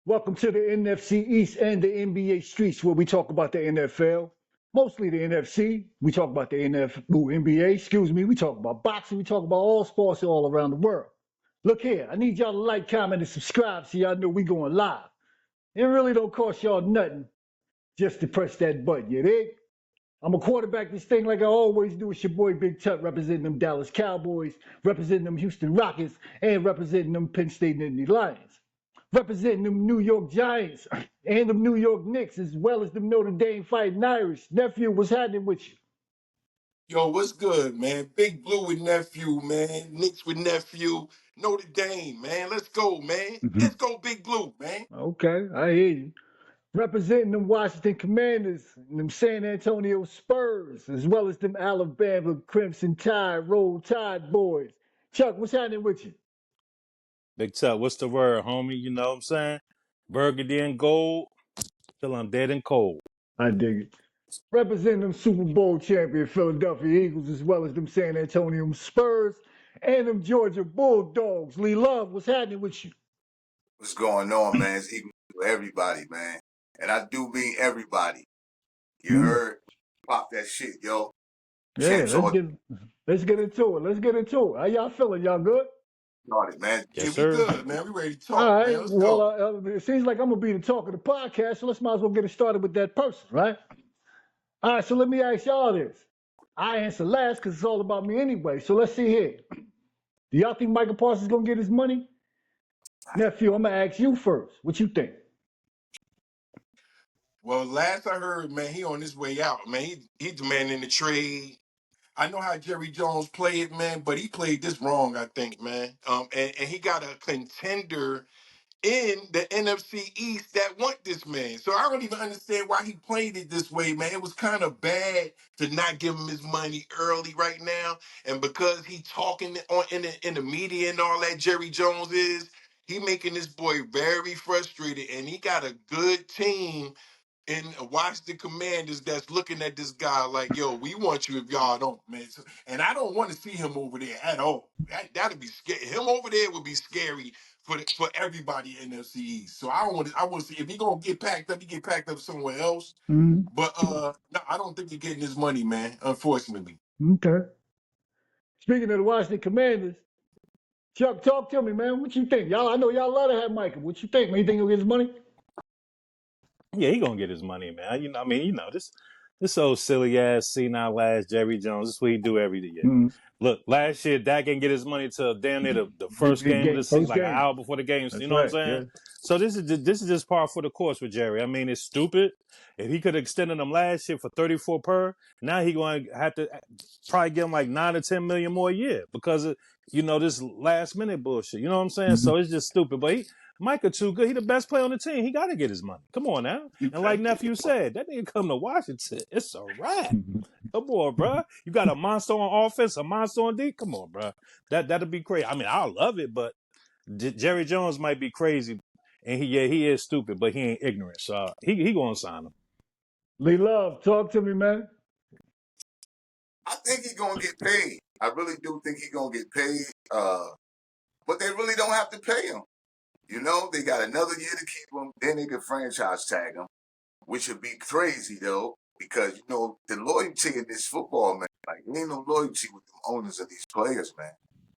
Welcome to the NFC East and the NBA streets where we talk about the NFL, mostly the NFC. We talk about the NBA, excuse me. We talk about boxing. We talk about all sports all around the world. Look here, I need y'all to like, comment, and subscribe so y'all know we going live. It really don't cost y'all nothing just to press that button, you dig? I'm a quarterback this thing like I always do. It's your boy Big Tut representing them Dallas Cowboys, representing them Houston Rockets, and representing them Penn State Nittany Lions. Representing them New York Giants and them New York Knicks, as well as them Notre Dame Fighting Irish. Nephew, what's happening with you? Yo, what's good, man? Big Blue with nephew, man. Knicks with nephew. Notre Dame, man. Let's go, man. Let's go, Big Blue, man. Okay, I hear you. Representing them Washington Commanders and them San Antonio Spurs, as well as them Alabama Crimson Tide, Roll Tide boys. Chuck, what's happening with you? Big Tut, what's the word, homie? You know what I'm saying? Burgundy and gold till I'm dead and cold. I dig it. Representing them Super Bowl champion Philadelphia Eagles, as well as them San Antonio Spurs and them Georgia Bulldogs. Lee Love, what's happening with you? What's going on, man? It's equal to everybody, man. And I do mean everybody. You heard? Pop that shit, yo. Yeah, Champs all let's get into it. Let's get into it. How y'all feeling? Y'all good? started, man. Yeah, Yes, we sir. good, man. We ready to All talk, right. man. Let's Well, go. it seems like I'm gonna be the talk of the podcast, so let's might as well get it started with that person, right? All right. So let me ask y'all this. I answer last because it's all about me anyway. So let's see here. Do y'all think Michael Parsons is gonna get his money? Nephew, I'm gonna ask you first. What you think? Well, last I heard, man, he on his way out, man. He demanding the trade. I know how Jerry Jones played, man, but he played this wrong, I think, man. And he got a contender in the NFC East that want this man. So I don't even understand why he played it this way, man. It was kind of bad to not give him his money early right now. And because he talking on in the media and all that, Jerry Jones is, he making this boy very frustrated. And he got a good team in Washington Commanders that's looking at this guy like, yo, we want you if y'all don't, man. So, and I don't want to see him over there at all. That'd be scary. Him over there would be scary for everybody in the NFC East. So I want to see if he gonna get packed up, he get packed up somewhere else. Mm-hmm. But no, I don't think he's getting his money, man. Unfortunately. Okay. Speaking of the Washington Commanders, Chuck, talk to me, man. What you think? Y'all, I know y'all love to have Michael. What you think, man? You think he'll get his money? Yeah, he gonna get his money, man. This old silly ass senile ass Jerry Jones. This is what he do every year. Mm-hmm. Look, last year Dak didn't get his money till damn near the first Big game of game, the season, first like an game. hour before the game. You That's know what I'm right. saying? Yeah. So this is just par for the course with Jerry. I mean, it's stupid. If he could have extended him last year for 34 per, now he going to have to probably give him like 9 or 10 million more a year because of this last minute bullshit. You know what I'm saying? Mm-hmm. So it's just stupid. But Micah too good. He the best player on the team. He got to get his money. Come on now. And like nephew said, that nigga come to Washington. It's a wrap. Come on, bro. You got a monster on offense, a monster on D. Come on, bro. That'll be crazy. I mean, I love it, but Jerry Jones might be crazy, and he is stupid, but he ain't ignorant. So he gonna sign him. Lee Love, talk to me, man. I think he's gonna get paid. I really do think he's gonna get paid. But they really don't have to pay him. You know, they got another year to keep him, then they can franchise tag him, which would be crazy though, because you know, the loyalty in this football, man, like there ain't no loyalty with the owners of these players, man.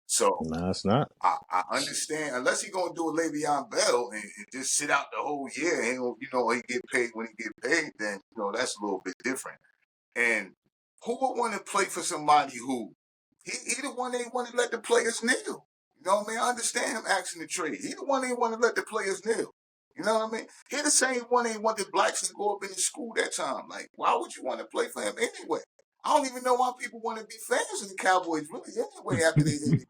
So No, it's not. I understand unless he gonna do a Le'Veon Bell and just sit out the whole year and he get paid when he get paid, then that's a little bit different. And who would want to play for somebody who he the one they want to let the players kneel? You know what I mean? I understand him asking to trade. He the one they want to let the players kneel. You know what I mean? He the same one they wanted blacks to go up in the school that time. Like, why would you want to play for him anyway? I don't even know why people want to be fans of the Cowboys really anyway after they did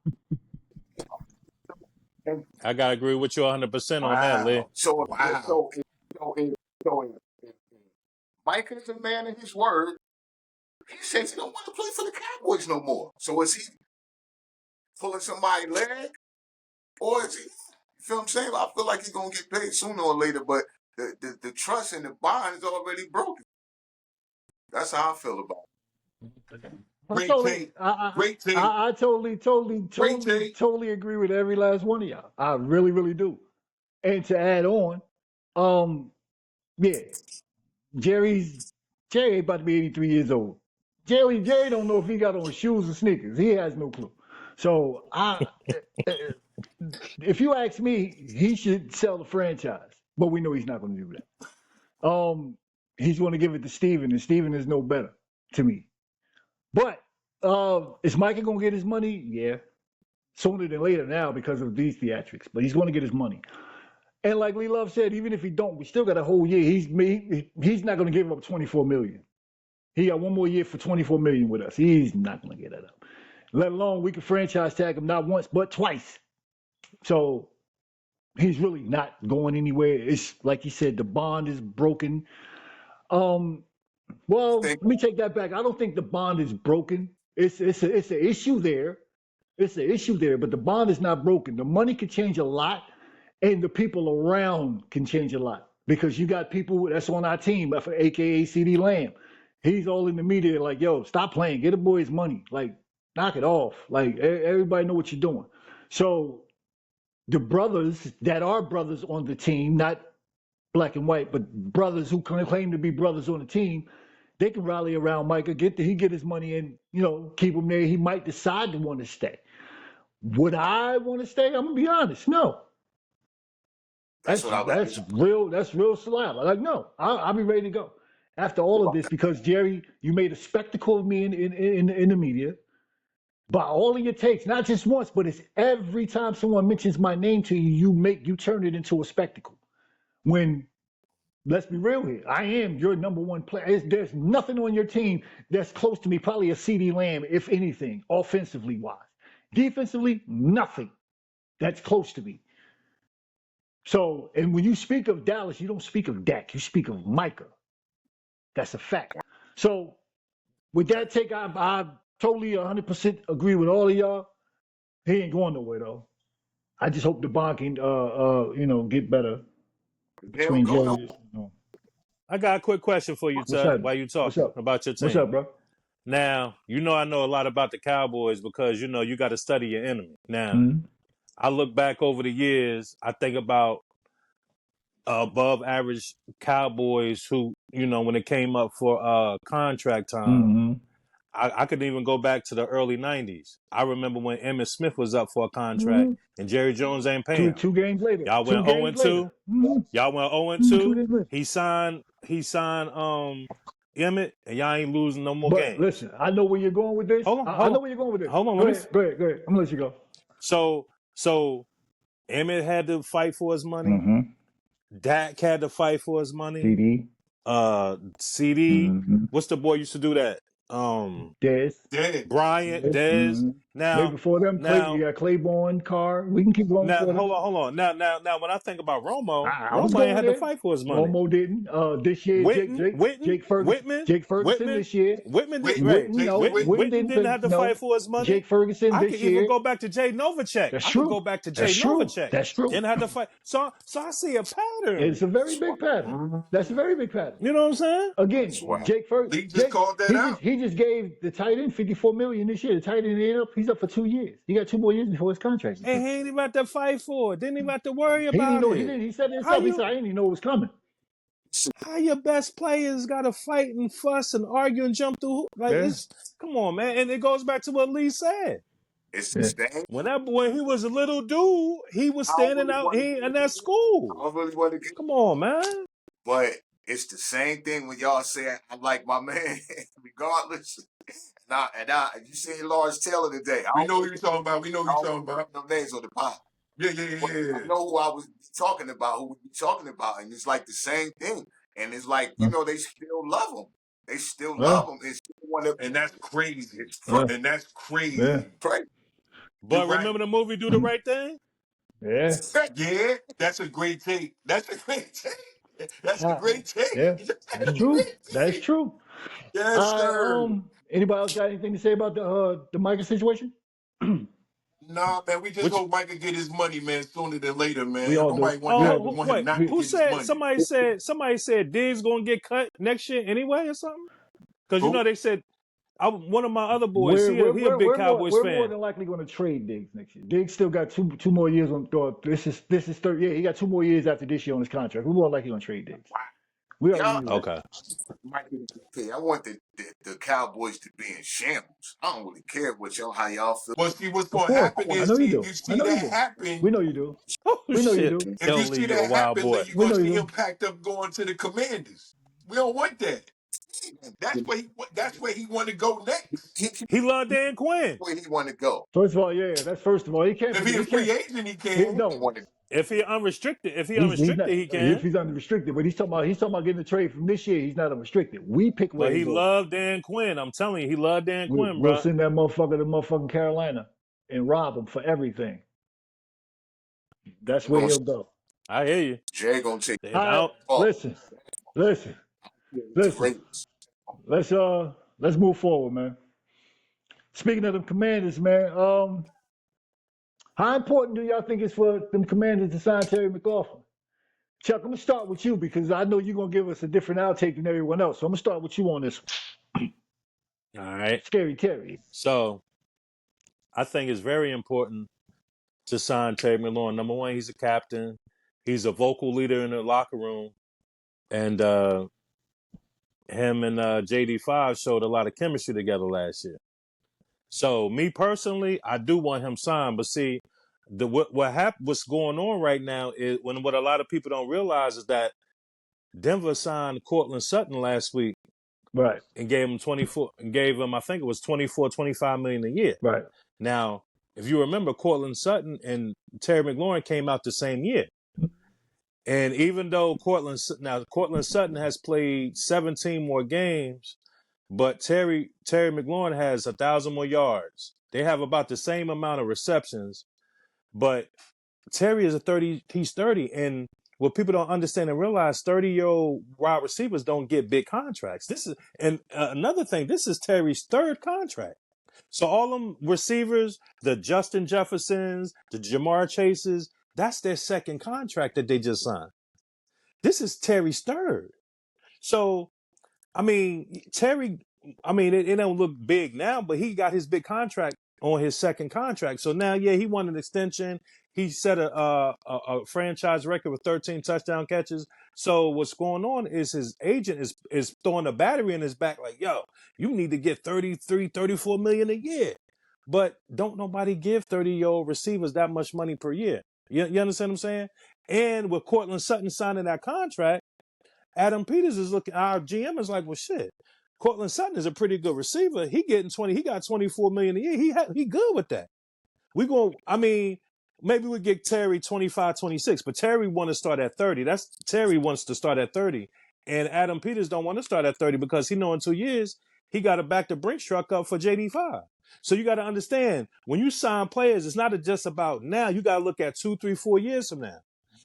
it. I gotta agree with you 100% on that, Lee. Wow. So Wow. so so if, if Mike is a man of his word, he says he don't want to play for the Cowboys no more. So is he pulling somebody's leg? Or is he, you feel what I'm saying? I feel like he's going to get paid sooner or later, but the trust and the bond is already broken. That's how I feel about it. I Great totally, take. Great take. I totally, totally, Great totally, take. totally agree with every last one of y'all. I really, really do. And to add on, Yeah, Jerry ain't about to be 83 years old. Jerry don't know if he got on shoes or sneakers. He has no clue. So if you ask me, he should sell the franchise, but we know he's not going to do that. He's going to give it to Steven, and Steven is no better to me. But is Micah going to get his money? Yeah, sooner than later now because of these theatrics. But he's going to get his money. And like Lee Love said, even if he don't, we still got a whole year. He's not going to give up 24 million. He got one more year for 24 million with us. He's not going to get that up. Let alone we can franchise tag him not once but twice. So he's really not going anywhere. It's like he said, the bond is broken. Well, let me take that back. I don't think the bond is broken. It's an issue there. It's an issue there, but the bond is not broken. The money can change a lot, and the people around can change a lot because you got people that's on our team, aka CD Lamb. He's all in the media like, yo, stop playing, get a boy his money, like knock it off. Like everybody know what you're doing. So the brothers that are brothers on the team, not black and white, but brothers who claim to be brothers on the team, they can rally around Micah, he get his money and keep him there. He might decide to want to stay. Would I want to stay? I'm gonna be honest. No. That's real saliva. Like, no, I'll be ready to go after all of this because Jerry, you made a spectacle of me in the media. By all of your takes, not just once, but it's every time someone mentions my name to you, you turn it into a spectacle. When let's be real here, I am your number one player. There's nothing on your team that's close to me. Probably a CD Lamb, if anything, offensively wise. Defensively, nothing that's close to me. So, and when you speak of Dallas, you don't speak of Dak. You speak of Micah. That's a fact. So, with that take, I totally 100% agree with all of y'all. He ain't going nowhere though. I just hope the bond can, get better between Jerry. I got a quick question for you, Tut, while you talking about your team. What's up, bro? Now, I know a lot about the Cowboys because, you got to study your enemy. Now, I look back over the years, I think about above average Cowboys who, when it came up for contract time, I could even go back to the early 90s. I remember when Emmitt Smith was up for a contract and Jerry Jones ain't paying. Two games later. Y'all went 0-2. Y'all went 0-2. He signed Emmitt, and y'all ain't losing no more games. Listen, I know where you're going with this. I know where you're going with this. Hold on. Go ahead. I'm going to let you go. So Emmitt had to fight for his money. Dak had to fight for his money. CD. What's the boy used to do that? Dez. Bryant, Dez. Now, maybe before them, you got Claiborne, Carr. We can keep going. Now, hold on. Now, when I think about Romo, Romo ain't had to fight for his money. Romo didn't. This year, Jake Ferguson. Jake Ferguson this year. Whitman didn't have to fight for his money. Jake Ferguson this year. I could even go back to Jay Novacek. That's true. I could go back to Jay Novacek. That's true. Didn't have to fight. So I see a pattern. It's a very big pattern. That's a very big pattern. You know what I'm saying? Again, Jake Ferguson. He just called that out. He just gave the tight end $54 million this year. The tight end he's up for 2 years. He got 2 more years before his contract. And he ain't even about to fight for it. Didn't even have to worry about it. He said it himself. He said, I didn't even know it was coming. How your best players got to fight and fuss and argue and jump through? Come on, man. And it goes back to what Lee said. It's the same. When he was a little dude, he was standing out here in that school. I really want to Come on, man. But it's the same thing when y'all say I like my man, regardless. And you seen Lawrence Taylor today. We know what you're talking about. No names on the pot. Yeah. I know who I was talking about, who we be talking about, and it's like the same thing. And it's like, they still love him. They still love him. And that's crazy. And that's crazy. Yeah. But remember the movie Do the Right Thing? Yeah. Yeah, that's a great take. That's a great take. Yeah, that's true. That's true. Yes, sir. Anybody else got anything to say about the Micah situation? Nah, man. We just hope Micah get his money, man, sooner than later, man. We all Nobody do. want him not to who get said? his money. Somebody said Diggs gonna get cut next year anyway or something. Because they said One of my other boys, We're we're he a we're big we're more Cowboys we're more fan. than likely going to trade Diggs next year. Diggs still got two more years on. This is third. Yeah, he got 2 more years after this year on his contract. We're more likely going to trade Diggs. Wow. We already Y'all knew that. Okay. might be okay. I want the Cowboys to be in shambles. I don't really care what y'all how y'all feel. Well, see, what's Of going to course, happen I is, know you see, if do. you I see know you that do. happen, We know you do. Oh We know you shit. do. if you Only see you a that wild happen, boy. then you're We going know to you see do. him packed up going to the Commanders. We don't want that. That's where he want to go next. He loved Dan Quinn. Where he want to go. First of all, yeah, that's first of all. He can't If he forget. a He free can't. agent, he He, can. He no, want to. If he he's not. unrestricted, he If can. he's unrestricted, but he's talking about getting a trade from this year. He's not unrestricted. We pick where But he he goes. loved Dan Quinn. I'm telling you, he loved Dan Quinn, We'll bro. send that motherfucker to motherfucking Carolina and rob him for everything. That's He where gonna he'll go. I hear you. Jay gonna take And All I right, don't, off. listen, listen, It's listen. Raiders. Let's move forward, man. Speaking of the Commanders, man, how important do y'all think it's for them Commanders to sign Terry McLaughlin? Chuck, I'm gonna start with you because I know you're gonna give us a different outtake than everyone else. So I'm gonna start with you on this one. all right. Scary Terry. So I think it's very important to sign Terry McLaurin. Number one, he's a captain. He's a vocal leader in the locker room. And him and JD5 showed a lot of chemistry together last year. So me personally, I do want him signed. But see, what's going on right now is what a lot of people don't realize is that Denver signed Cortland Sutton last week Right, and gave him 24 and gave him, I think it was 24, 25 million a year. right. Now, if you remember, Cortland Sutton and Terry McLaurin came out the same year. And even though Cortland Sutton has played 17 more games, but Terry McLaurin has 1,000 more yards. They have about the same amount of receptions, but Terry is 30. He's 30, and what people don't understand and realize, 30-year-old wide receivers don't get big contracts. This is another thing. This is Terry's third contract. So all them receivers, the Justin Jeffersons, the Jamar Chases, that's their second contract that they just signed. This is Terry's third. So I mean, Terry, I mean, it don't look big now, but he got his big contract on his second contract. So now, yeah, he won an extension. He set a franchise record with 13 touchdown catches. So what's going on is his agent is throwing a battery in his back like, yo, you need to get 33, 34 million a year. But don't nobody give 30-year-old receivers that much money per year. You understand what I'm saying? And with Cortland Sutton signing that contract, Adam Peters is looking. Our GM is like, well, shit. Cortland Sutton is a pretty good receiver. He getting 20. He got 24 million a year. He good with that. We go. I mean, maybe we get Terry 25, 26, but Terry want to start at 30. That's Terry wants to start at 30, and Adam Peters don't want to start at 30 because he know in 2 years he got to back the Brinks truck up for JD5. So you got to understand when you sign players, it's not just about now. You got to look at 2, 3, 4 years from now.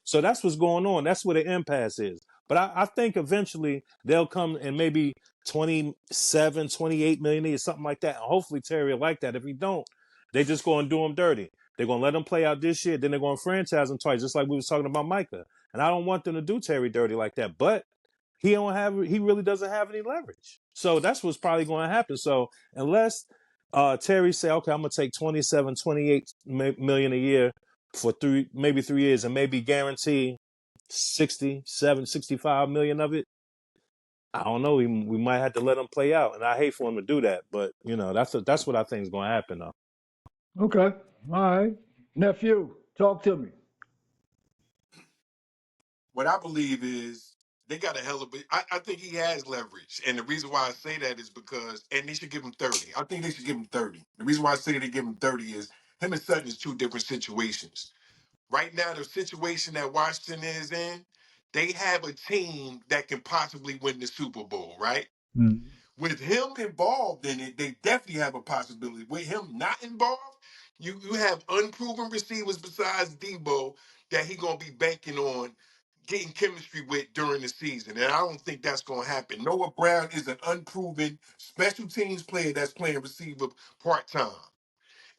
So that's what's going on. That's where the impasse is. But I think eventually they'll come and maybe 27, 28 million or something like that. And hopefully Terry will like that. If he don't, they just going to do him dirty. They're going to let him play out this year. Then they're going to franchise him twice, just like we was talking about Micah. And I don't want them to do Terry dirty like that. But he really doesn't have any leverage. So that's what's probably going to happen. So unless Terry say, okay, I'm going to take 27, 28 million a year for maybe 3 years and maybe guarantee 67, 65 million of it. I don't know. We might have to let him play out. And I hate for him to do that. But, that's what I think is going to happen, though. Okay. All right. Nephew, talk to me. What I believe is they got a hell of a. I think he has leverage, and the reason why I say that is because, and they should give him 30. I think they should give him 30. The reason why I say they give him 30 is him and Sutton is two different situations. Right now, the situation that Washington is in, they have a team that can possibly win the Super Bowl, right? Mm. With him involved in it, they definitely have a possibility. With him not involved, you have unproven receivers besides Debo that he gonna be banking on getting chemistry with during the season, and I don't think that's gonna happen. Noah Brown is an unproven special teams player that's playing receiver part time.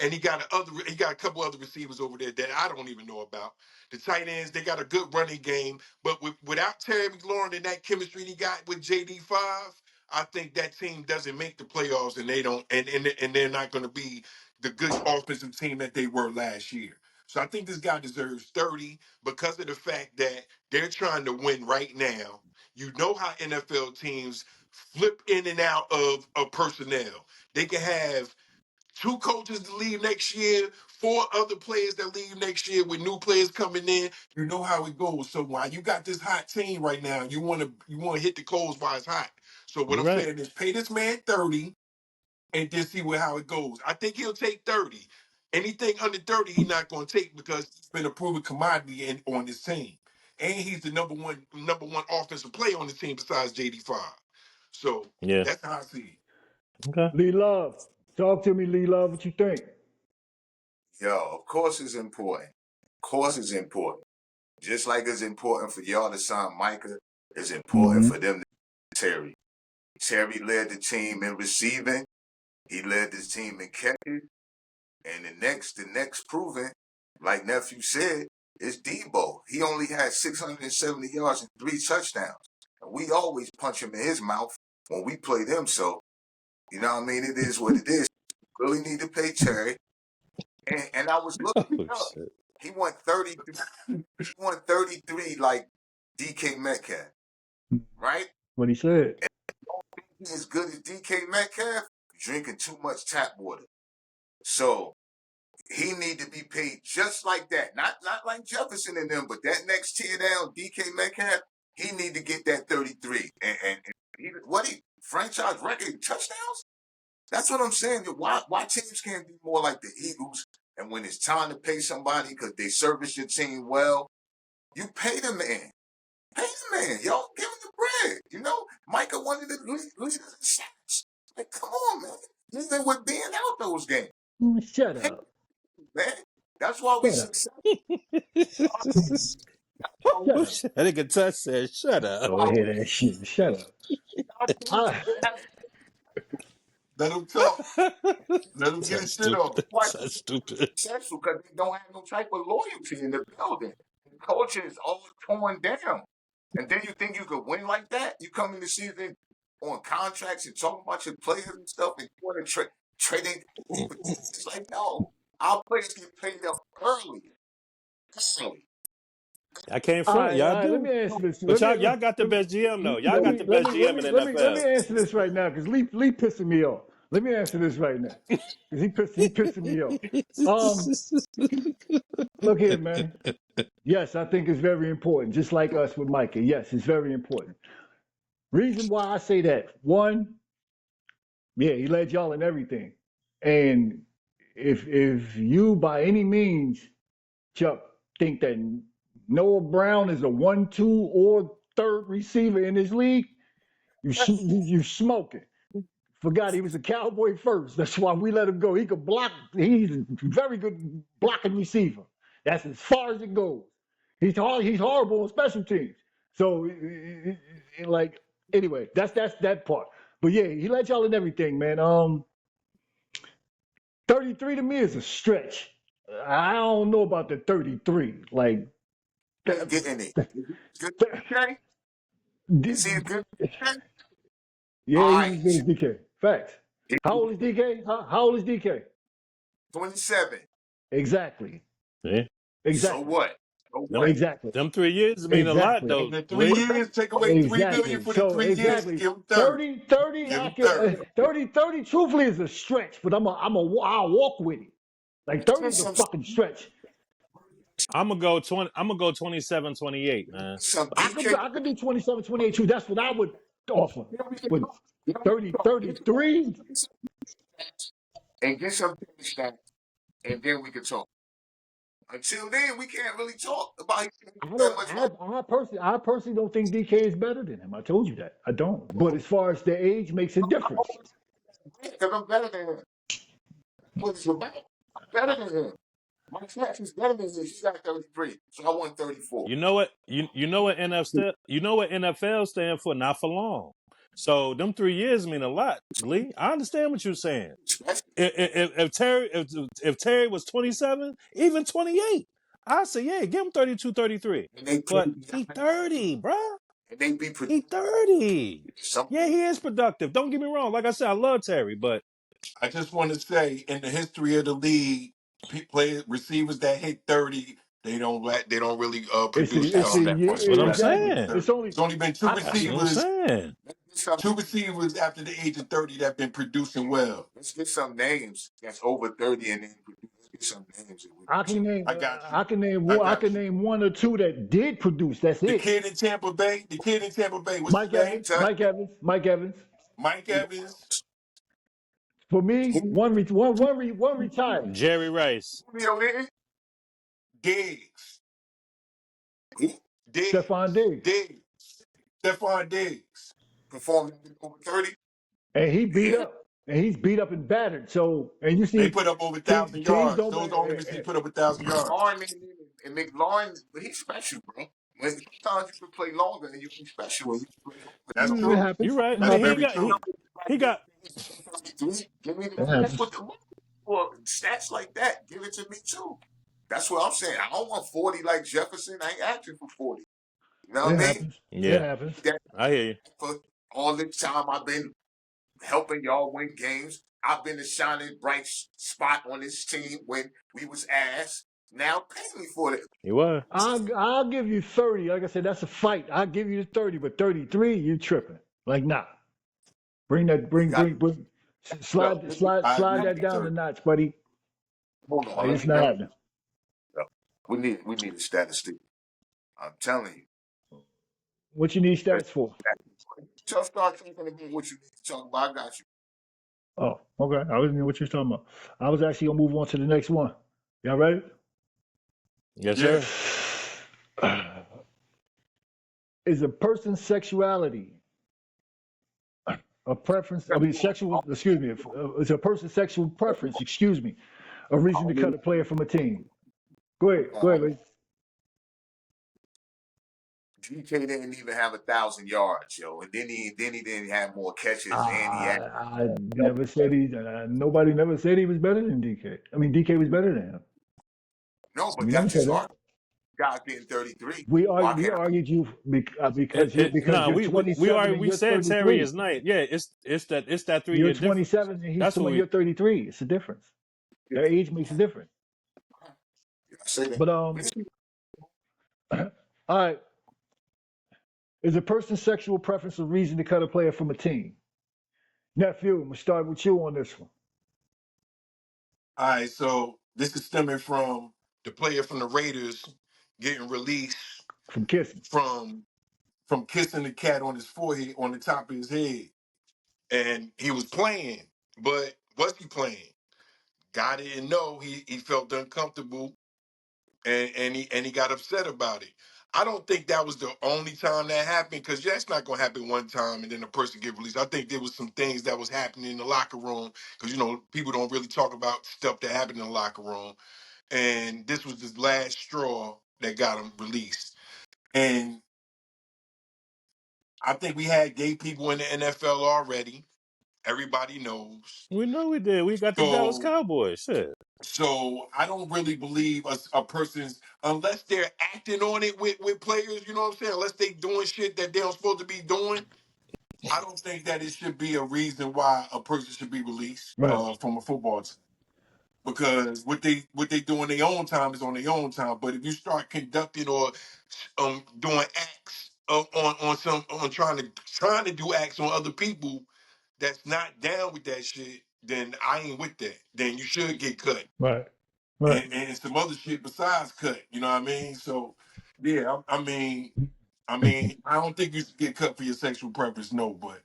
And he got a couple other receivers over there that I don't even know about. The tight ends, they got a good running game, but without Terry McLaurin and that chemistry he got with JD5, I think that team doesn't make the playoffs, and they don't, and they're not going to be the good offensive team that they were last year. So I think this guy deserves 30 because of the fact that they're trying to win right now. You know how NFL teams flip in and out of personnel. They can have two coaches to leave next year, four other players that leave next year with new players coming in. You know how it goes. So while you got this hot team right now, you want to hit the coals while it's hot. So what You're I'm right. saying is pay this man 30 and then see how it goes. I think he'll take 30. Anything under 30, he's not going to take because he's been a proven commodity on this team. And he's the number one offensive player on the team besides JD5. So Yeah. that's how I see Okay. Lee Love, talk to me, Lee Love. What you think? Yo, of course it's important. Of course it's important. Just like it's important for y'all to sign Micah, it's important Mm-hmm. for them to Terry. Terry led the team in receiving. He led the team in catches. And the next proven, like nephew said, is Debo. He only had 670 yards and 3 touchdowns. And we always punch him in his mouth when we play them. So, you know what I mean? It is what it is. Really need to pay Terry. And I was looking Oh it up. shit. He won 33. He won 33 like DK Metcalf, right? What he said. He as good as DK Metcalf, drinking too much tap water. So he need to be paid just like that. Not like Jefferson and them, but that next tier down, DK Metcalf, he need to get that 33. And he franchise record touchdowns? That's what I'm saying. Why teams can't be more like the Eagles? And when it's time to pay somebody because they service your team well, you pay the man. Pay the man, yo. Give him the bread. You know, Micah wanted the leaders in sacks. Like, come on, man. Even with being out those games. Shut Pay, up. man. That's why we Shut up. successful. Shut Oh up. shit. That nigga Touch said, "Shut up." Oh, I hear that shit. Shut up. I, Let him talk. Let him get Touch his shit off. stupid. Touch stupid. Successful because they don't have no type of loyalty in the building. The culture is all torn down. And then you think you could win like that? You come in the season on contracts and talking about your players and stuff and you want to trading. It's like, no. Our players get paid up early. Early. I can't all front. right, all Y'all right. Let do. me answer this. But y'all got the best GM though. Y'all got the best GM in the Let NFL. me answer this right now because Lee pissing me off. Let me answer this right now because he pissing me off. Look here, man. Yes, I think it's very important. Just like us with Micah. Yes, it's very important. Reason why I say that: one, yeah, he led y'all in everything, and if you by any means, Chuck, think that Noah Brown is a 1, 2, or third receiver in this league, you smoking. Forgot he was a Cowboy first. That's why we let him go. He could block. He's a very good blocking receiver. That's as far as it goes. He's horrible on special teams. So, like, anyway, that's that part. But yeah, he let y'all in everything, man. 33 to me is a stretch. I don't know about the 33. Like, that, Getting it. Good. that, Okay. Is he a good? Okay. yeah, All he's right. as good as DK. Facts. How old is DK? How old is DK? 27. Exactly. Yeah. So Exactly. what? So Them what? Exactly. them 3 years mean a lot Exactly. though, And the three Lee. years, take away 3 million Exactly. for the So 3 years, exactly. give him 30. 30, 30, Give I him can 30. 30 truthfully is a stretch, but I'll walk with it. Like 30 Get is a some, fucking stretch. I'm gonna go 20. I'm gonna go 27, 28, man. some DK. I could do 27, 28 too. That's what I would offer. Then we can But talk. Then we can 30, talk. 33, And get some stats, and then we can talk. Until then, we can't really talk about that much money. I personally don't think DK is better than him. I told you that. I don't. But as far as the age makes a difference. Because I'm better than him. What it's about? I'm better than him. My stats is better than him. She got 33, so I won 34. You know what? You know what You know what NFL stand for? Not for long. So them 3 years mean a lot, Lee. I understand what you're saying. If Terry was 27, even 28, I say yeah, give him 32, 33. And they But paid me. he 30, bruh. and they be He 30. some. Yeah, he is productive. Don't get me wrong. Like I said, I love Terry, but I just want to say, in the history of the league, receivers that hit 30, they don't really produce that that's much. what I'm exactly. saying. It's only It's only been two That's what I'm receivers, saying. two receivers after the age of 30 that have been producing well. Let's get some names that's over 30 and then let's get some names that we I can can check. name I got you. I can name I one I got can you. name one or two that did produce. That's The it. kid in Tampa Bay, what's his Mike name? Evans, Tell Mike Evans, Mike Evans. Mike Evans, For me, who one retired. Jerry Rice. Julio did? Diggs, Who Stephon Diggs, Diggs. Diggs, Stephon Diggs. performed over 30? And he beat Yeah. up. And he's beat up and battered. So and you They see put up over teams 1,000 yards. don't Those are the only receivers put up 1,000 yards. McLaurin and McLaurin, he's special, bro. Sometimes you can play longer and you can be special when you play That's longer. it true. You happens. right. It I That's mean, he happens. ain't very got true. he got Give me It that's happens. what the well, stats like that. Give it to me too. That's what I'm saying. I don't want 40 like Jefferson. I ain't asking for 40. You know what It I mean? happens. It yeah. happens. That I hear you. for all the time I've been helping y'all win games. I've been the shining bright spot on this team when we was ass. Now pay me for it. He was. I'll give you 30. Like I said, that's a fight. I'll give you the 30, but 33, you tripping. Like, nah. Bring that, We got bring. look, I agree Slide with that you, down a sir. notch, buddy. hold Like, on, it's not happening. look, we need a statistic. I'm telling you. What you need Let's stats for? just start thinking about what you need to talk about. I got you. Oh, okay. I wasn't know what you're talking about. I was actually gonna move on to the next one. Y'all ready? Yes, Yeah. sir. Is a person's sexuality a preference? I mean, sexual. Excuse me. Is a person's sexual preference? Excuse me. A reason to cut a player from a team? Go ahead. Go ahead, Um, Lee. DK didn't even have 1,000 yards, yo, and then he didn't have more catches, and he had I never said nobody never said he was better than DK. I mean, DK was better than him. no, but We never that's said just that. our guy getting 33. We Why argue, we can't argued you because Nah, you're we 27 already and we you're said Terry 33. is nice. Yeah, it's that You're 3 year difference. 27 and he's That's what 20. we You're 33. It's a difference. I That age makes a difference. say that? But all right. Is a person's sexual preference a reason to cut a player from a team? Nephew, I'm gonna start with you on this one. All right, so this is stemming from the player from the Raiders getting released From kissing. from kissing the cat on his forehead, on the top of his head, and he was playing, but was he playing? Guy didn't know. He felt uncomfortable, and he got upset about it. I don't think that was the only time that happened, because that's not going to happen one time and then the person get released. I think there was some things that was happening in the locker room, because people don't really talk about stuff that happened in the locker room, and this was the last straw that got him released. And I think we had gay people in the NFL already. Everybody knows. we know we did. We got the Dallas So Cowboys. Shit. So I don't really believe a person's, unless they're acting on it with players, you know what I'm saying? Unless they doing shit that they're supposed to be doing, I don't think that it should be a reason why a person should be released Right. from a football team. Because what they do on their own time is on their own time. But if you start conducting or doing acts on trying to do acts on other people that's not down with that shit, then I ain't with that. Then you should get cut Right. Right. and some other shit besides cut. You know what I mean? So yeah, I mean, I don't think you should get cut for your sexual preference, no, but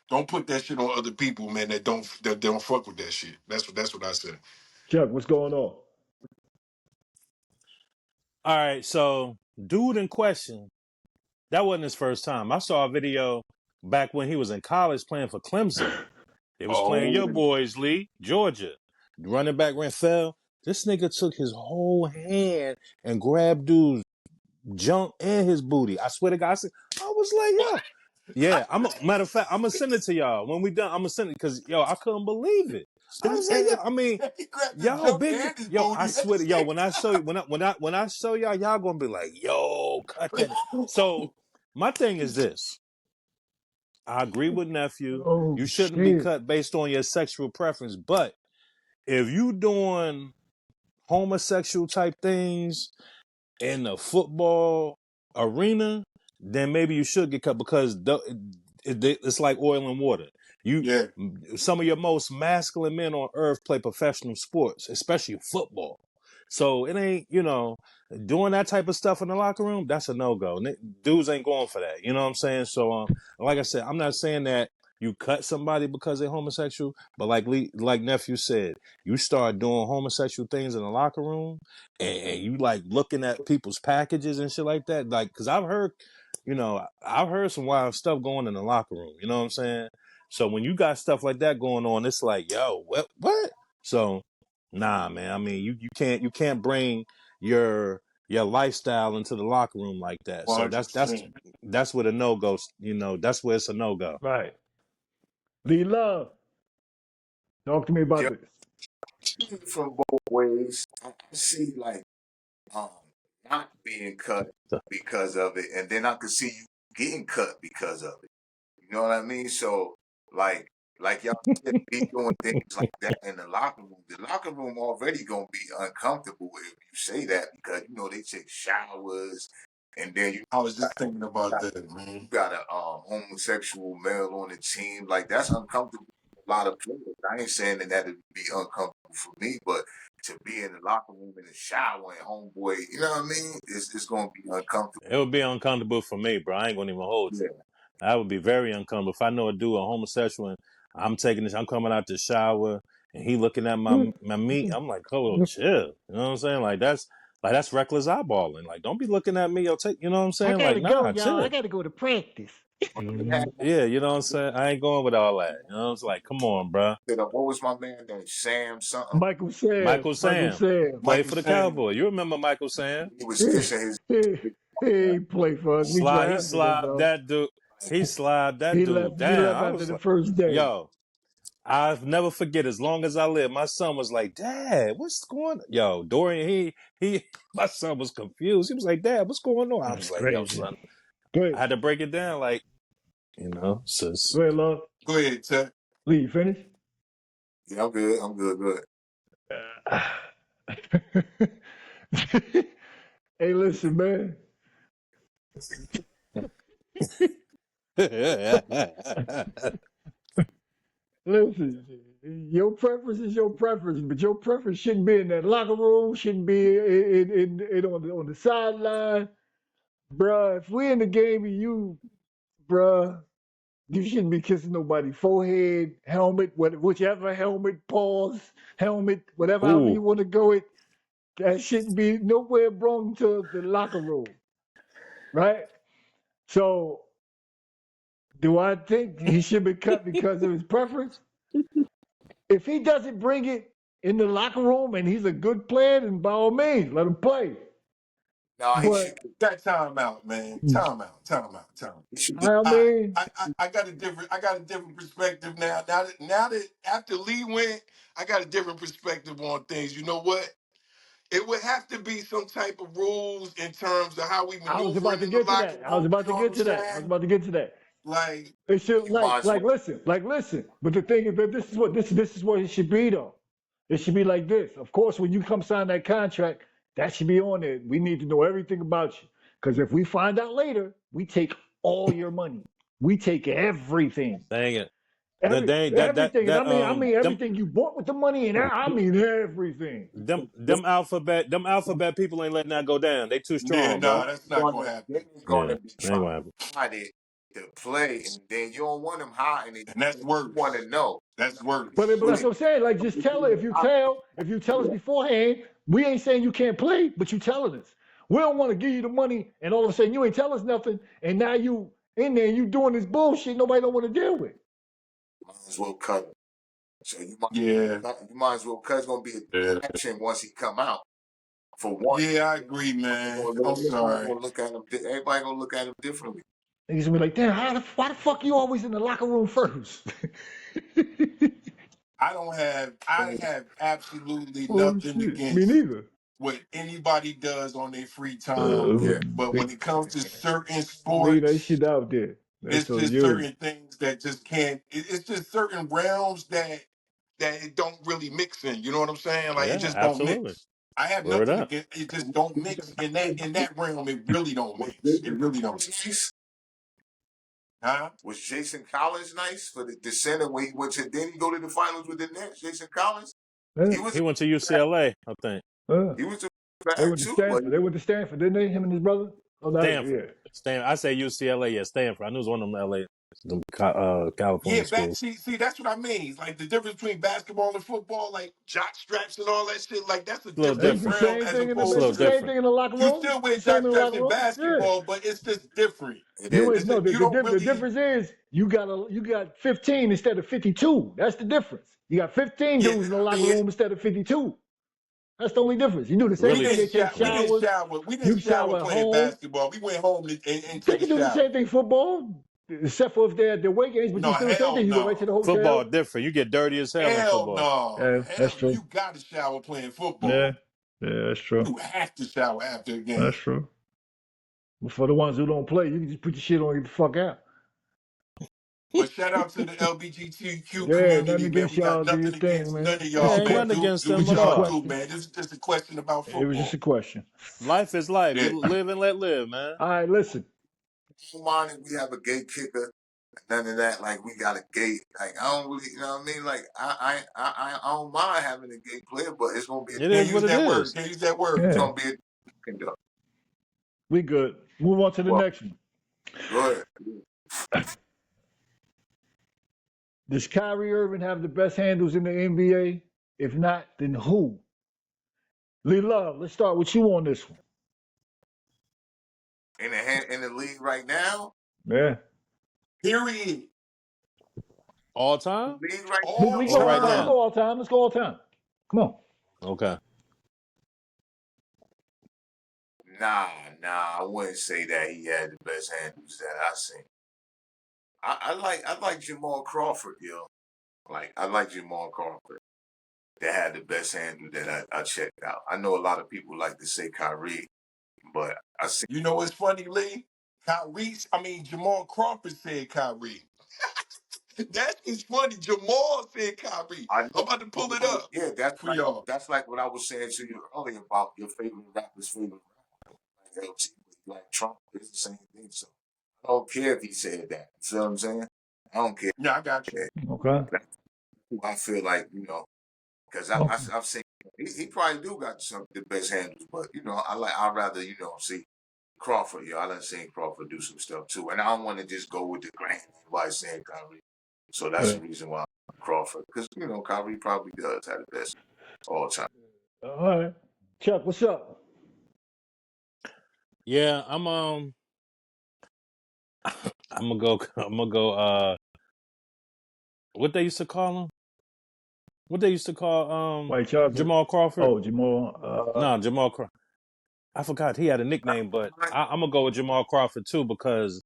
don't put that shit on other people, man, that don't fuck with that shit. That's what I said. Chuck, what's going on? All right, so dude in question, that wasn't his first time. I saw a video back when he was in college playing for Clemson. They was playing your Oh, boys, Lee, Georgia. Running back ran fell. This nigga took his whole hand and grabbed dude's junk and his booty. I swear to God, I was like, yo. Yeah, matter of fact, I'm gonna send it to y'all when we done. I'm gonna send it because yo, I couldn't believe it. I was like, yo, I mean, he grabbed his yo, junk big, and his yo, I booty. swear to yo, when I show you, when I show y'all, y'all gonna be like, yo, cut that. So My thing is this. I agree with nephew. Oh You shouldn't be shit! cut based on your sexual preference, but if you doing homosexual type things in the football arena, then maybe you should get cut because it's like oil and water. You, Yeah. some of your most masculine men on earth play professional sports, especially football. So it ain't, doing that type of stuff in the locker room. That's a no go. Dudes ain't going for that. You know what I'm saying? So, like I said, I'm not saying that you cut somebody because they're homosexual, but like nephew said, you start doing homosexual things in the locker room, and you like looking at people's packages and shit like that. Like, cause I've heard some wild stuff going in the locker room. You know what I'm saying? So when you got stuff like that going on, it's like, yo, what? So, nah, man. I mean, you can't bring your lifestyle into the locker room like that. So that's that's 100%. that's where the no go. That's where it's a no go. Right. Lee Love, talk to me about Yeah, this. see it from both ways. I see like um not being cut because of it, and then I could see you getting cut because of it. You know what I mean? So like y'all said, be doing things like that in the locker room. The locker room already gonna be uncomfortable if you say that because they take showers and then you I was just thinking about that, man. got a homosexual male on the team. Like that's uncomfortable for a lot of players. I ain't saying that it'd be uncomfortable for me, but to be in the locker room in the shower and homeboy, you know what I mean? It's gonna be uncomfortable. It would be uncomfortable for me, bro. I ain't gonna even hold Yeah. you. I would be very uncomfortable if I know a dude a homosexual and I'm taking this. I'm coming out the shower and he looking at my meat. I'm like, oh, chill. You know what I'm saying? Like that's reckless eyeballing. Like, don't be looking at me. Or take. You know what I'm I saying? Like, gotta go, nah, y'all. I chill. gotta go to practice. Yeah, you know what I'm saying. I ain't going with all that. You know, it's like, come on, bro. What was my man name? Sam something. Michael Sam. Michael Michael Sam Sam. played Michael for the Sam. Cowboy. You remember Michael Sam? He was He, fishing his. he ain't play for us. We He drafted him slobbed though. that dude. He slobbed that He left. dude He down. left I after was the like, first day. yo, I'll never forget as long as I live. My son was like, Dad, what's going on? Yo, Dorian, my son was confused. He was like, Dad, what's going on? I That's was like, yo, crazy. son, Go I ahead. had to break it down. Like, sis. Go ahead, love. Go ahead, Tech. Lee, you finished? Yeah, I'm good. I'm good. Good. Hey, listen, man. Listen, your preference is your preference, but your preference shouldn't be in that locker room, shouldn't be in on the sideline. Bruh, if we in the game and bruh, you shouldn't be kissing nobody forehead, helmet, whichever helmet, paws, helmet, whatever, however you Ooh, want to go it. That shouldn't be nowhere brought to the locker room, right? So, do I think he should be cut because of his preference? If he doesn't bring it in the locker room and he's a good player, then by all means, let him play. No, he should. But That time out, man. Time out. Time out. Time out. He should get. I All right. mean, I got a different perspective now. Now that after Lee went, I got a different perspective on things. You know what? It would have to be some type of rules in terms of how we I was maneuvering about to in the get to locker that. I was room. You about to know what get I'm to that. I was saying? about to get to that. Like, It should You might as well. listen. But the thing is that this is what it should be though. It should be like this. Of course, when you come sign that contract, that should be on there. We need to know everything about you. Because if we find out later, we take all your money. We take everything. dang it. That dang Everything. And I mean them everything you bought with the money, and I mean everything. them alphabet people ain't letting that go down. They too yeah, strong, bro. nah, that's not gonna They're happen. Yeah, gonna be that ain't trying gonna happen. to hide it to play, and then you don't want them hiding it. And that's You want to worse. know. That's But worse. that's what I'm saying. Like, just tell it. If you tell us beforehand, we ain't saying you can't play, but you telling us. We don't want to give you the money, and all of a sudden you ain't tell us nothing, and now you in there, you doing this bullshit. Nobody don't want to deal with. Might as well cut him. So Yeah. you might as well cut. It's gonna be a Yeah. distraction once he come out. For one, Yeah, I agree, man. I'm everybody sorry. gonna look at him. Everybody gonna look at him differently. Niggas gonna be like, damn, why the fuck you always in the locker room first? I have absolutely Oh nothing shit, me against neither. what anybody does on their free I time. don't care. But when it comes to certain Leave that sports, shit out there. That's it's on just you. certain things that just can't. It's just certain realms that it don't really mix in. You know what I'm saying? Like it Yeah, just don't absolutely. mix. I have Word nothing up. against it. Just don't mix in that realm. It really don't Was mix. It Jason really don't. Collins nice? Huh? Was Jason Collins nice for the center when he went to? Then he go to the finals with the Nets. Jason Collins. Yeah, He was. He went to UCLA, I think. yeah. He was a They bad went to too, but Stanford. They went to Stanford, didn't they? Him and his brother. Oh, that, Stanford. yeah. I say UCLA, yeah, Stanford. I knew it was one of them LA, them Yeah, California schools. see, that's what I mean. Like the difference between basketball and football, like jock straps and all that shit. Like that's a It's a little Hey, different it's the different. realm same as thing It's a it's little the opposed to same different. thing in the locker you room. still It's wear the same jock in the straps locker in room. Yeah. basketball, but it's just different. it You is. ain't It's no that you don't the really. difference is you got 15 instead of 52. That's the difference. You got 15 Yeah, dudes in the I locker mean, room instead of 52. That's the only difference. You do the same Really, thing. They take we didn't showers. shower. We You didn't can shower shower at playing home. basketball. We went home and They took a can do the shower. same thing football, except for if they're at the weight games. But No, you still the same hell thing. You go right to no. the football hotel. different. You get dirty as hell in Hell football. no. Yeah, that's Hell no. true. You got to shower playing Yeah, football. yeah, that's true. You have to shower after a That's game. true. But for the ones who don't play, you can just put your shit on and get the fuck out. But shout out to the LGBTQ Yeah, nothing community, man. against We got y'all. Do your nothing thing, against man. none of Just y'all, a Yeah, ain't man. nothing question. against Do them what It's at just a y'all all. do, question. man. This is just a question about It was just football. a question. Life is life. Yeah. You live and let live, man. All right, listen. I don't mind if we have a gay kicker. None of that. Like we got a gay. Like I don't really. You know what I mean? Like I don't mind having a gay player, but it's gonna be. It Can't is use what it that word. is. Can't use that word. It's Yeah, gonna be a. we good. Move on to the Well, next one. go ahead. Does Kyrie Irving have the best handles in the NBA? If not, then who? Lee Love, let's start with you on this one. In the league right now. Yeah. Period. All The time league right All We or go all right time. Let's now? go all time. Let's go all time. Come on. Okay. Nah. I wouldn't say that he had the best handles that I seen. I like Jamal Crawford, yo. Like I like Jamal Crawford. That had the best handle that I checked out. I know a lot of people like to say Kyrie, but I see. You know what's funny, Lee? Jamal Crawford said Kyrie. That is funny. Jamal said Kyrie. I I'm know. about to pull it up Yeah, for y'all. that's like what I was saying to you earlier about your favorite rapper's favorite rapper. Like LT, like Trump, it's the same thing. So I don't care if he said that. You feel what I'm saying? I don't care. Yeah, I got you. Okay. That's who I feel like, because Okay. I've seen he probably do got some of the best handles, but I'd rather see Crawford. I done seen Crawford do some stuff too, and I don't want to just go with the grand by saying Kyrie. So that's Yeah. the reason why Crawford, because Kyrie probably does have the best all time. All right. Chuck, what's up? Yeah, I'm gonna go. I'm gonna go. What they used to call him? What they used to call White chocolate. Jamal Crawford? Oh, Jamal. No, Jamal Crawford. I forgot he had a nickname, but I'm gonna go with Jamal Crawford too because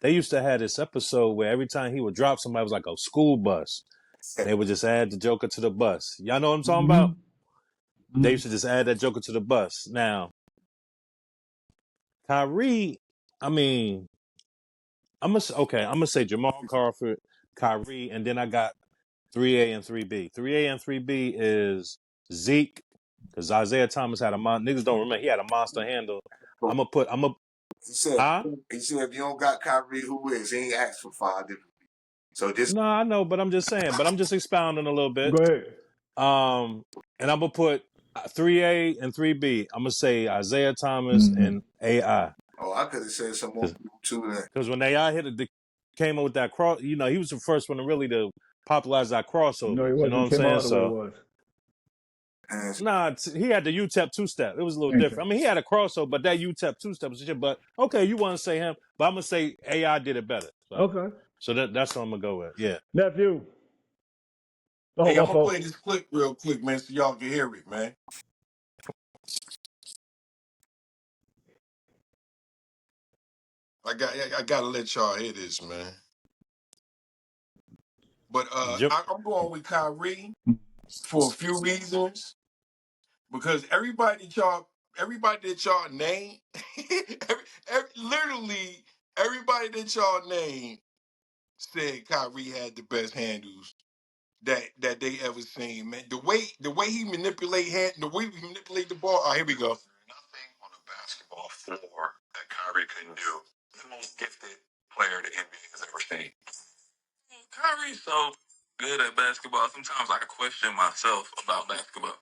they used to have this episode where every time he would drop somebody, it was like a school bus. They would just add the Joker to the bus. Y'all know what I'm talking about? They used to just add that Joker to the bus. Now, Kyrie, I mean, I'm gonna say Jamal Crawford, Kyrie, and then I got 3A and 3B. 3A and 3B is Zeke, because Isaiah Thomas had niggas don't remember he had a monster handle. He said, Huh? if you don't got Kyrie, who is? He ain't asked for 5 different. So just No, I know, but I'm just saying. But I'm just expounding a little bit. Go ahead. And I'm gonna put 3A and 3B. I'm gonna say Isaiah Thomas Mm-hmm. and AI, I could have said some more people too. because when AI came up with that cross, he was the first one to popularize that No, he crossovers. You know wasn't. what He I'm came saying? out the way it So was. And nah, he had the UTEP two step. It was a little Okay. different. I mean, he had a crossover, but that UTEP two step was shit. But okay, you want to say him, but I'm gonna say AI did it better. Okay. So that's what I'm gonna go with. Yeah. Nephew. Oh, Hey, my I'm gonna fault. play this clip real quick, man, so y'all can hear it, man. I gotta let y'all hear this, man. But Jim, I'm going with Kyrie for a few reasons. because everybody that y'all name, literally everybody that y'all name said Kyrie had the best handles that they ever seen, man. The way he the way he manipulate the ball. Oh, here we go. Nothing on a basketball floor that Kyrie couldn't do. The most gifted player the NBA has ever seen. Kyrie's so good at basketball. Sometimes I question myself about basketball.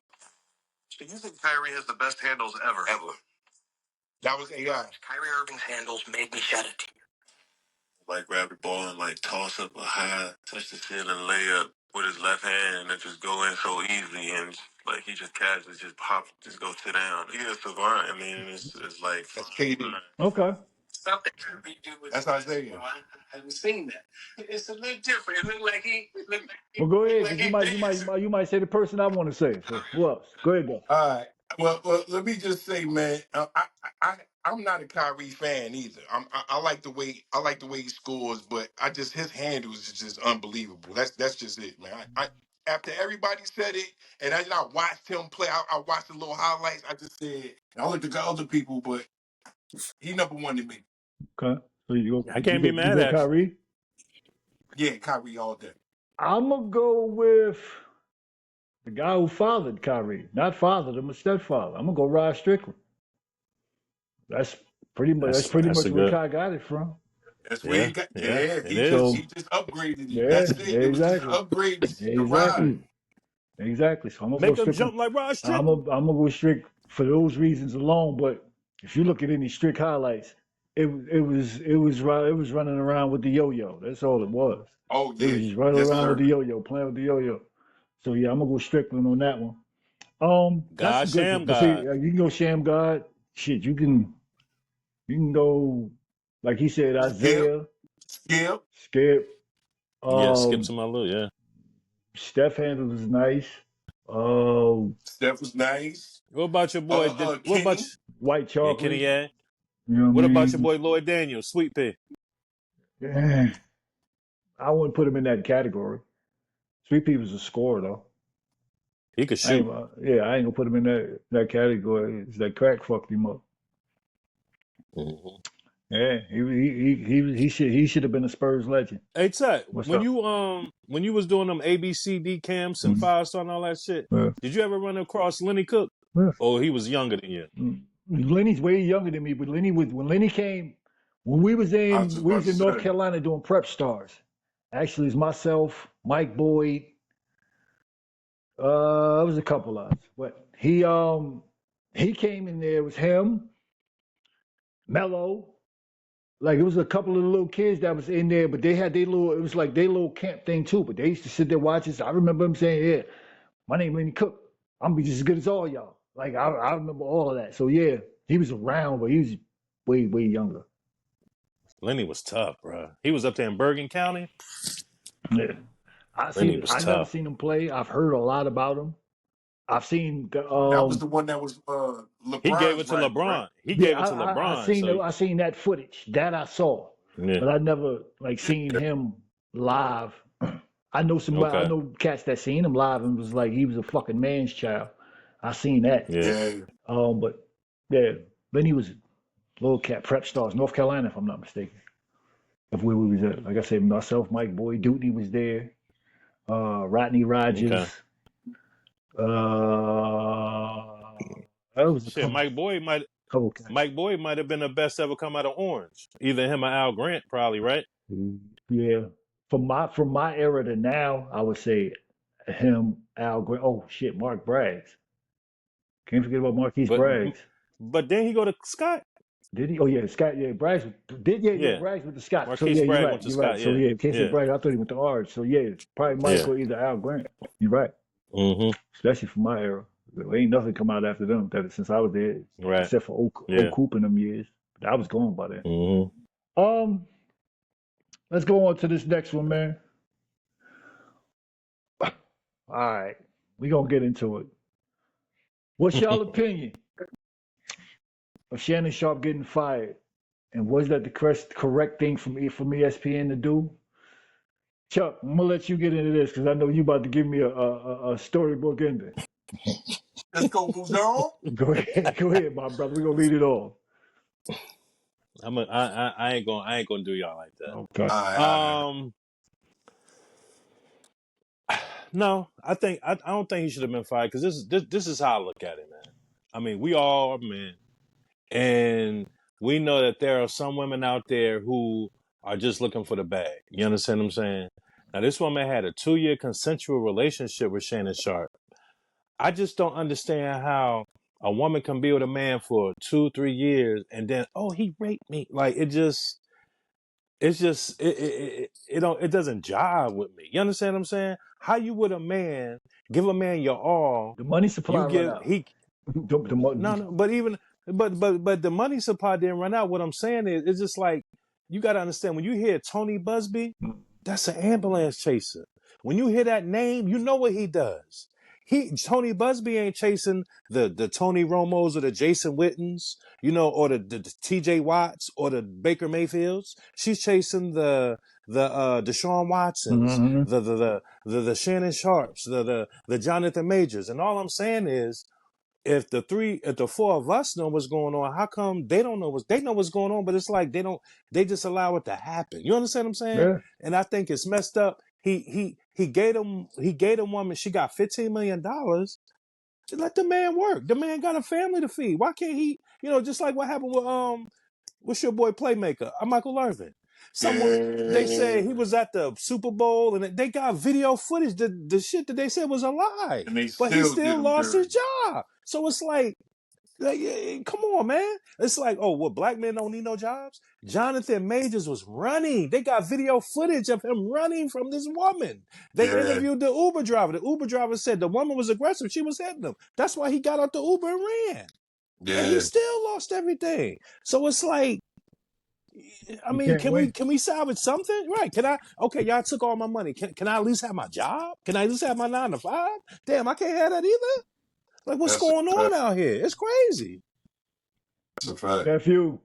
Do you think Kyrie has the best handles ever? Ever. That was AI. Kyrie Irving's handles made me shed a tear. Like grab the ball and like toss up a high, touch the ceiling layup with his left hand and it just go in so easy and like he just casually just pop, just go sit down. He is savant. I mean, it's like That's KD. Okay. Stuff that Kyrie do with That's Isaiah. I haven't seen that. It's a little different. It look like he. Well, go ahead, because you might say the person I want to say. So who else? Go ahead, though. All right. Well, let me just say, man, I'm not a Kyrie fan either. I like the way he scores, but his handles is just unbelievable. That's just it, man. I after everybody said it, and I watched him play. I watched the little highlights. I just said, I looked at other people, but he number one to me. Okay. So I can't be mad you go at you. Kyrie? Yeah, Kyrie all day. I'm going to go with the guy who fathered Kyrie. Not fathered him, but stepfather. I'm going to go Rod Strickland. That's pretty much That's a where good. Kai got it from. That's where he got. Yeah, it is. he just upgraded it. Yeah, That's it. It was just exactly. upgrade the Exactly. ride. Exactly. So I'm gonna Make go him Strickland. jump like Rod I'm Strickland. gonna go strict for those reasons alone. But if you look at any strict highlights, it was running around with the yo-yo. That's all it was. Oh It yeah, was just running yes around sir. with the yo-yo, playing with the yo-yo. So yeah, I'm gonna go Strickland on that one. That's God, a good sham one. But see, God. you can go Sham God. Shit, you can go like he said, Isaiah, Skip. Skip. Yeah, skip Um, to my little, yeah. Steph handles was nice. Um, Steph was nice. What about your boy? What about Kenny. White yeah, chocolate. Kenny? Yeah. You know What what I about your mean? boy Lloyd Daniels, Sweet Pea? I wouldn't put him in that category. Sweet Pea was a scorer though. He could I ain't, shoot. I ain't gonna put him in that category. It's that crack fucked him up. Mm-hmm. Yeah, he should have been a Spurs legend. Hey, Tut, What's when up? you was doing them ABCD camps and Mm, 5-star and all that shit, yeah, did you ever run across Lenny Cook? yeah. Or he was younger than you? Lenny's way younger than me, but when Lenny came, when I was just we about was to in North say. Carolina doing prep stars. Actually, it's myself, Mike Boyd. It was a couple of us, but he came in there. It was him, Mello. Like it was a couple of the little kids that was in there, but they had their little. It was like their little camp thing too. But they used to sit there watching. I remember him saying, "Yeah, my name Lenny Cook. I'm gonna be just as good as all y'all." Like I remember all of that. So yeah, he was around, but he was way younger. Lenny was tough, bro. He was up there in Bergen County. Yeah, Lenny was I never tough. seen him play. I've heard a lot about him. I've seen the That was the one that was He gave LeBron's it to rival, right? LeBron. He yeah, gave it to LeBron. So I seen that footage that I saw, yeah, but I never like seen him live. I okay, know cats that seen him live and was like he was a fucking man's child. I seen that. yeah, Yeah. But yeah, then he was little cat prep stars, North Carolina, if I'm not mistaken. Of where we was at. Like I said, myself, Mike Boyd, Dutney was there. Rodney Rogers. okay. That was a Shit, couple cats. Mike Boyd might have been the best ever come out of Orange. Either him or Al Grant, probably, right? Yeah. From my era to now, I would say him, Al Grant. Oh shit, Mark Braggs. Can't forget about Marquise But Braggs. but then he go to Scott. Did he? Oh yeah, Scott. Yeah, Braggs did. Yeah, Yeah, Braggs with the Scott. So Marquise yeah, you're Bragg right. went to You're right. Scott. So Yeah, yeah, can't say yeah, Bragg. I thought he went to Orange. So yeah, it's probably yeah. Michael either Al Grant. You're right. Mm-hmm. Especially from my era. There ain't nothing come out after them since I was there, Right. except for Yeah. Coop in them years. But I was gone by then. Mm-hmm. Let's go on to this next one, man. All right, we gonna get into it. What's y'all opinion of Shannon Sharp getting fired? And was that the correct thing from ESPN to do? Chuck, I'm gonna let you get into this because I know you about to give me a storybook ending. Let's go, Muzon. Go ahead, my brother. We're gonna lead it on. I ain't gonna do y'all like that. Okay. All right. No, I don't think he should have been fired because this is how I look at it, man. I mean, we all are men, and we know that there are some women out there who are just looking for the bag. You understand what I'm saying? Now, this woman had a 2-year consensual relationship with Shannon Sharp. I just don't understand how a woman can be with a man for 2-3 years and then, oh, he raped me. Like it doesn't jive with me. You understand what I'm saying? How you with a man, give a man your all, The money supply you run give out. he no, but even but the money supply didn't run out. What I'm saying is it's just like you gotta understand when you hear Tony Busby, that's an ambulance chaser. When you hear that name, you know what he does. Tony Busby ain't chasing the Tony Romos or the Jason Wittens, or the TJ Watts or the Baker Mayfields. She's chasing the Deshaun Watsons, Mm-hmm. the Shannon Sharps, the Jonathan Majors. And all I'm saying is if the four of us know what's going on, how come they don't know they know what's going on, but it's like they just allow it to happen. You understand what I'm saying? Yeah. And I think it's messed up. He gave them woman, she got $15 million. Let the man work. The man got a family to feed. Why can't he, just like what happened with what's your boy playmaker? Michael Irvin. Someone they Yeah. said he was at the Super Bowl and they got video footage. The shit that they said was a lie. And they But he still did still him lost his dirty. job. So it's like, come on, man. It's like, oh, what, black men don't need no jobs? Jonathan Majors was running. They got video footage of him running from this woman. They Yeah. interviewed the Uber driver. The Uber driver said the woman was aggressive. She was hitting him. That's why he got out the Uber and ran. And he Yeah. still lost everything. So it's like, I You mean, can't win. can we salvage something? Right. Okay, y'all took all my money. Can I at least have my job? Can I at least have my 9 to 5? Damn, I can't have that either. Like, what's That's a going on fact. out here? It's crazy. That's a fact. Nephew,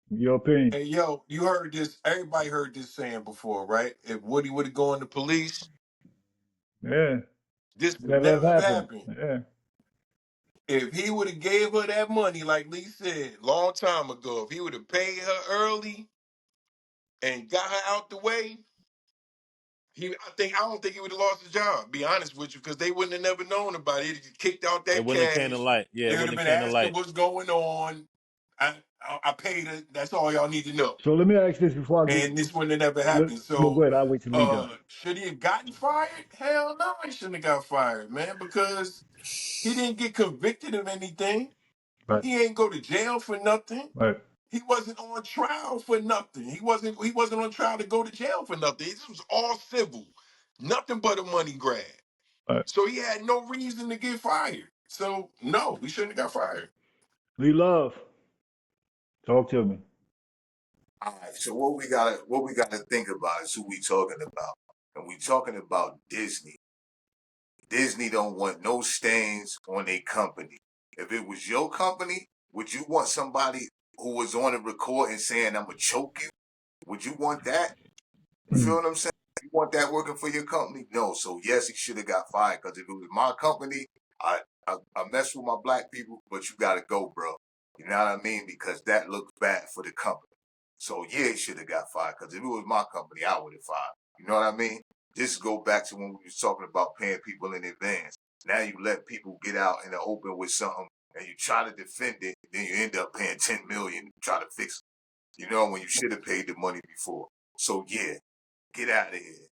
your opinion. Hey, yo, you heard this. Everybody heard this saying before, right? If Woody would have gone to police, Yeah. this would Never have never have happened. happened. Yeah. If he would have gave her that money, like Lee said, long time ago, if he would have paid her early and got her out the way, I don't think he would have lost his job. Be honest with you, because they wouldn't have never known about it. He'd have kicked out It that wouldn't have came to cash. light. Yeah, They it would have wouldn't been have came to asking light. what's going on. I paid it. That's all y'all need to know. So let me ask this before I get. And this wouldn't have never Look, happened. well, go So, ahead. I'll wait till Lee done. should he have gotten fired? Hell no, he shouldn't have got fired, man, because he didn't get convicted of anything. Right. He ain't go to jail for nothing. Right. He wasn't on trial for nothing. He wasn't on trial to go to jail for nothing. This was all civil. Nothing but a money grab. Right. So he had no reason to get fired. So no, he shouldn't have got fired. Lee Love, talk to me. All right, so what we gotta think about is who we talking about. And we talking about Disney. Disney don't want no stains on their company. If it was your company, would you want somebody who was on a recording saying I'm gonna choke you? Would you want that? You feel what I'm saying? You want that working for your company? No. So yes, he should have got fired. Because if it was my company, I mess with my black people, but you gotta go, bro. You know what I mean? Because that looks bad for the company. So yeah, he should have got fired. Because if it was my company, I would have fired. You know what I mean? This go back to when we was talking about paying people in advance. Now you let people get out in the open with something, and you try to defend it, then you end up paying $10 million to try to fix it. You know, when you should have paid the money before. So yeah, get out of here.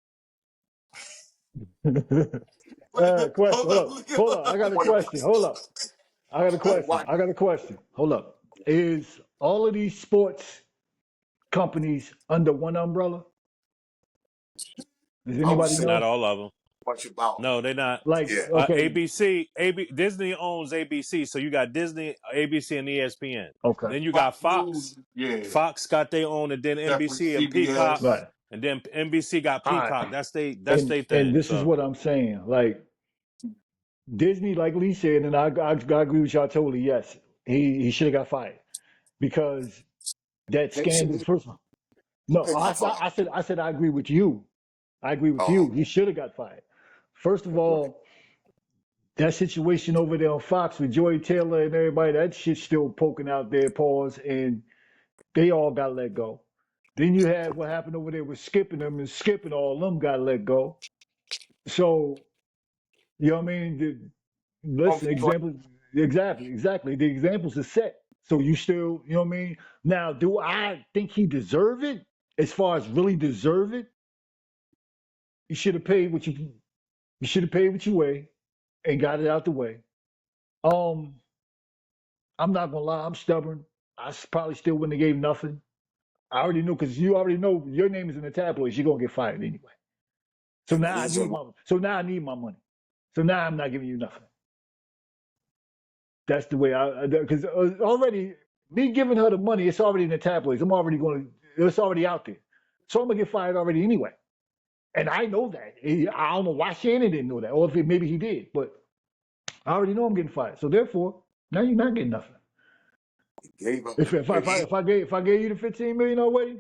Question. Hold up. I got a question. Hold up. I got a question. Watch. I got a question. Hold up. Is all of these sports companies under one umbrella? Does I would anybody say Not know? all of them. much about. No, they're not. Like, Yeah. okay, Disney owns ABC, so you got Disney, ABC, and ESPN. okay, Then you Fox got News, Fox. yeah, Fox got their own, and then separate NBC and Peacock, CBS. right. and then NBC got All right. Peacock. That's And their and thing. this is So what I'm saying. Like Disney, like Lee said, and I agree with y'all totally. Yes, he should have got fired because that They should scandal. have First of all, no, been fired. I said I agree with you. I agree with Oh, you. He should have got fired. First of okay. all, that situation over there on Fox with Joy Taylor and everybody, that shit's still poking out there, pause, and they all got let go. Then you had what happened over there with skipping them, and skipping all of them got let go. So, you know what I mean? Listen, example, exactly. The examples are set. So you still, you know what I mean? Now, do I think he deserve it? As far as really deserve it, you should have paid what you should have paid what you weigh and got it out the way. Um, I'm not gonna lie, I'm stubborn. Probably still wouldn't have gave nothing. I already knew because you already know your name is in the tabloids. You're gonna get fired anyway. So And the now I need reason my. So now I need my money. So now I'm not giving you nothing. That's the way I. Because already me giving her the money, it's already in the tabloids. I'm already going to. It's already out there. So I'm gonna get fired already anyway. And I know that. I don't know why Shannon didn't know that, or if maybe he did, but I already know I'm getting fired. So therefore, now you're not getting nothing. he gave up the If I bread, if I he if I gave if I gave you the 15 million already,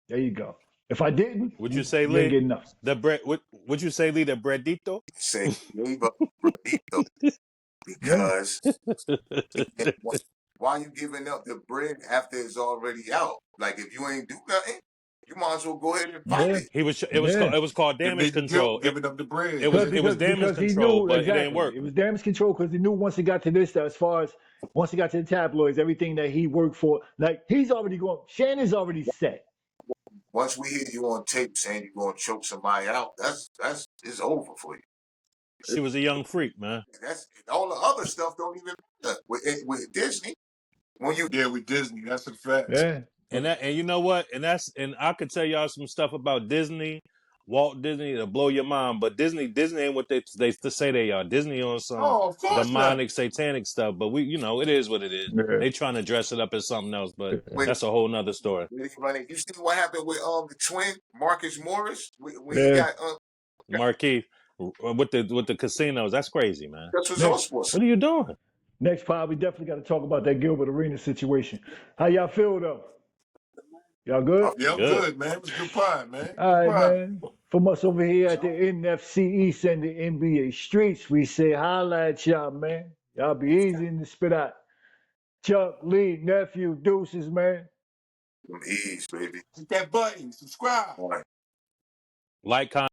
there you go. If I didn't, Would you say, you ain't Lee? getting nothing. The bread? Would you say, Lee, the breadito? said he gave up the bread Yeah, because he didn't want. Why you giving up the bread after it's already out? Like if you ain't do nothing, you might as well go ahead and fight yeah, it. He was. It was yeah. called. It was called It damage made the control. guilt giving up the It bread. was. Because It was because damage because he control, knew but it ain't exactly work. it was damage control because he knew once he got to this that as far as once he got to the tabloids, everything that he worked for, like he's already going. Shannon's already set. Once we hear you on tape saying you're gonna choke somebody out, that's it's over for you. She was a young freak, man. That's all the other stuff don't even matter with Disney. When you Yeah, with Disney, that's a fact. Yeah, And you know what? And I could tell y'all some stuff about Disney, Walt Disney to blow your mind. But Disney ain't what they to say they are. Disney on some Oh, of course not. demonic, satanic stuff. But it is what it is. yeah, They trying to dress it up as something else, but yeah, when that's a whole nother story. when he running, you see what happened with the twin Marcus Morris when he yeah. got Marquis with the casinos, that's crazy, man. that's was all Next, sports. What are you doing? next pod, we definitely got to talk about that Gilbert Arena situation. How y'all feel though? Y'all I good? Yeah, I'm Good. good, man. It was a good pod, man. All Good right, pod. man. From us over here at the NFC East and the NBA streets, we say holla at y'all, man. Y'all be easy in the spit out. Chuck, Lee, nephew, deuces, man. Them E's, baby. Hit that button. Subscribe. All right. Like, comment.